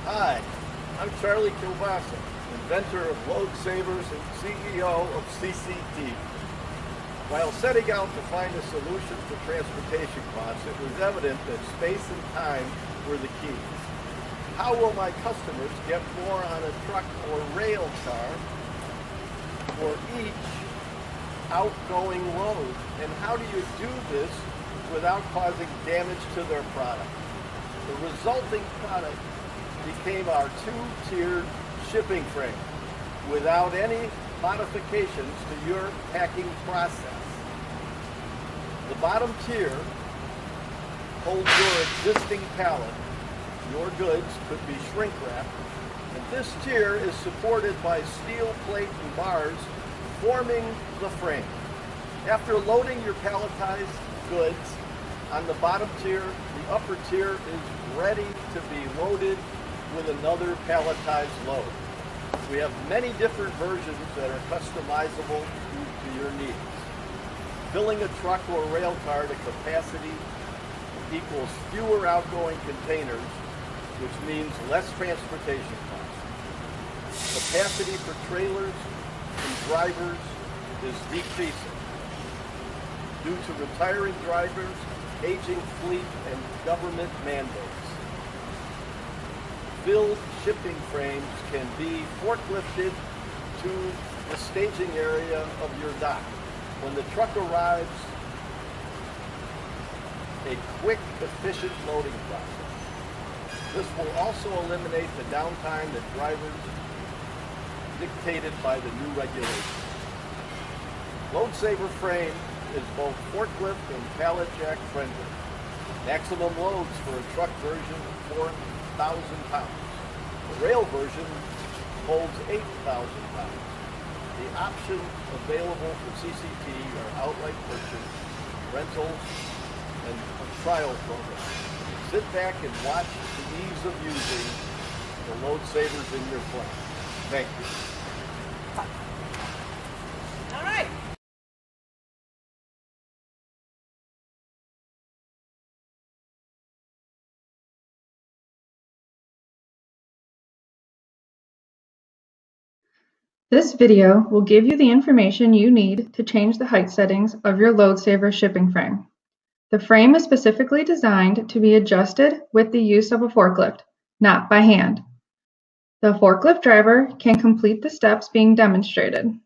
Hi, I'm Charlie Kilbasa, inventor of Load Savers and CEO of CCT. While setting out to find a solution to transportation costs, it was evident that space and time were the keys. How will my customers get more on a truck or rail car for each outgoing load? And how do you do this without causing damage to their product? The resulting product became our two-tiered shipping frame without any modifications to your packing process. The bottom tier holds your existing pallet. Your goods could be shrink wrapped, and this tier is supported by steel plate and bars forming the frame. After loading your palletized goods on the bottom tier, the upper tier is ready to be loaded with another palletized load. We have many different versions that are customizable to your needs. Filling a truck or rail car to capacity equals fewer outgoing containers, which means less transportation costs. Capacity for trailers and drivers is decreasing due to retiring drivers, aging fleet, and government mandates. Filled shipping frames can be forklifted to the staging area of your dock. When the truck arrives, a quick, efficient loading process. This will also eliminate the downtime that drivers dictated by the new regulations. Load Saver frame is both forklift and pallet jack friendly. Maximum loads for a truck version 4,000 pounds. The rail version holds 8,000 pounds. The options available for CCT are outright purchase, rentals, and a trial program. Sit back and watch the ease of using the Load Savers in your plant. Thank you. All right. This video will give you the information you need to change the height settings of your Load Saver shipping frame. The frame is specifically designed to be adjusted with the use of a forklift, not by hand. The forklift driver can complete the steps being demonstrated.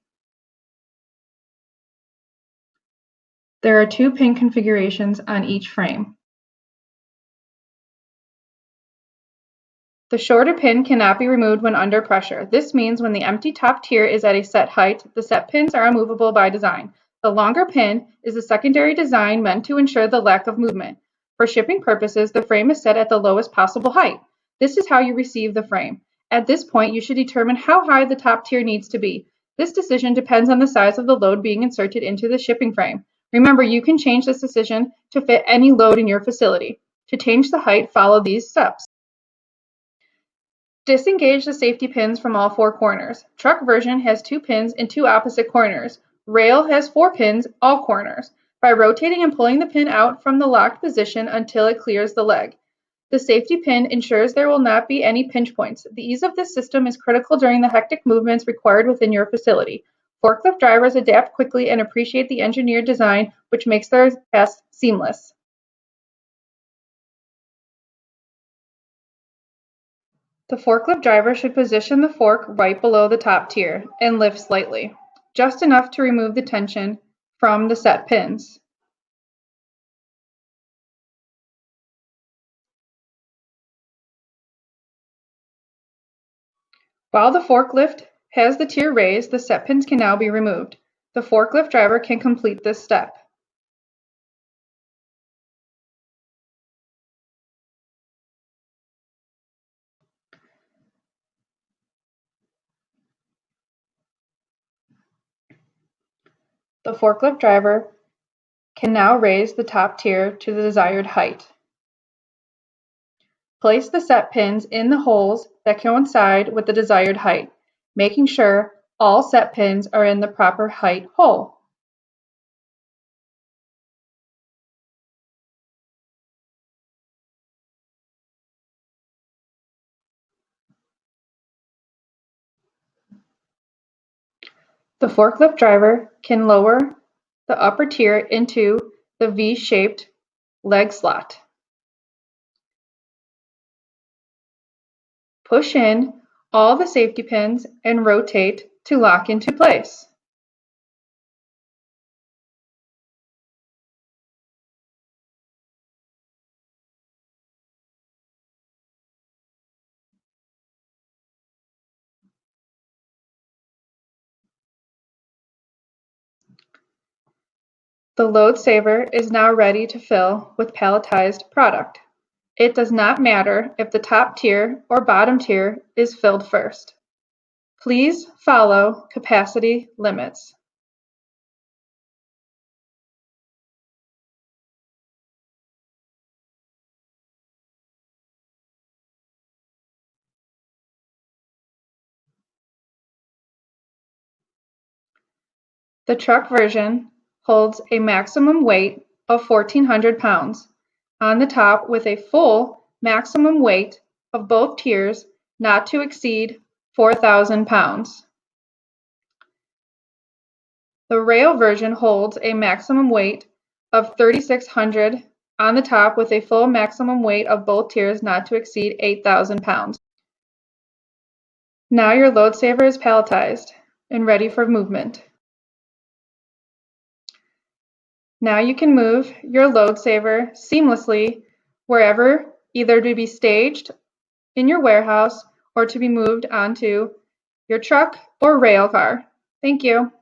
There are 2 pin configurations on each frame. The shorter pin cannot be removed when under pressure. This means when the empty top tier is at a set height, the set pins are immovable by design. The longer pin is a secondary design meant to ensure the lack of movement. For shipping purposes, the frame is set at the lowest possible height. This is how you receive the frame. At this point, you should determine how high the top tier needs to be. This decision depends on the size of the load being inserted into the shipping frame. Remember, you can change this decision to fit any load in your facility. To change the height, follow these steps. Disengage the safety pins from all 4 corners. Truck version has 2 pins in 2 opposite corners. Rail has 4 pins, all corners. By rotating and pulling the pin out from the locked position until it clears the leg. The safety pin ensures there will not be any pinch points. The ease of this system is critical during the hectic movements required within your facility. Forklift drivers adapt quickly and appreciate the engineered design, which makes their tasks seamless. The forklift driver should position the fork right below the top tier and lift slightly, just enough to remove the tension from the set pins. While the forklift has the tier raised, the set pins can now be removed. The forklift driver can complete this step. The forklift driver can now raise the top tier to the desired height. Place the set pins in the holes that coincide with the desired height, making sure all set pins are in the proper height hole. The forklift driver can lower the upper tier into the V-shaped leg slot. Push in all the safety pins and rotate to lock into place. The load saver is now ready to fill with palletized product. It does not matter if the top tier or bottom tier is filled first. Please follow capacity limits. The truck version holds a maximum weight of 1,400 pounds on the top with a full maximum weight of both tiers not to exceed 4,000 pounds. The rail version holds a maximum weight of 3,600 on the top with a full maximum weight of both tiers not to exceed 8,000 pounds. Now your load saver is palletized and ready for movement. Now you can move your load saver seamlessly wherever, either to be staged in your warehouse or to be moved onto your truck or rail car. Thank you.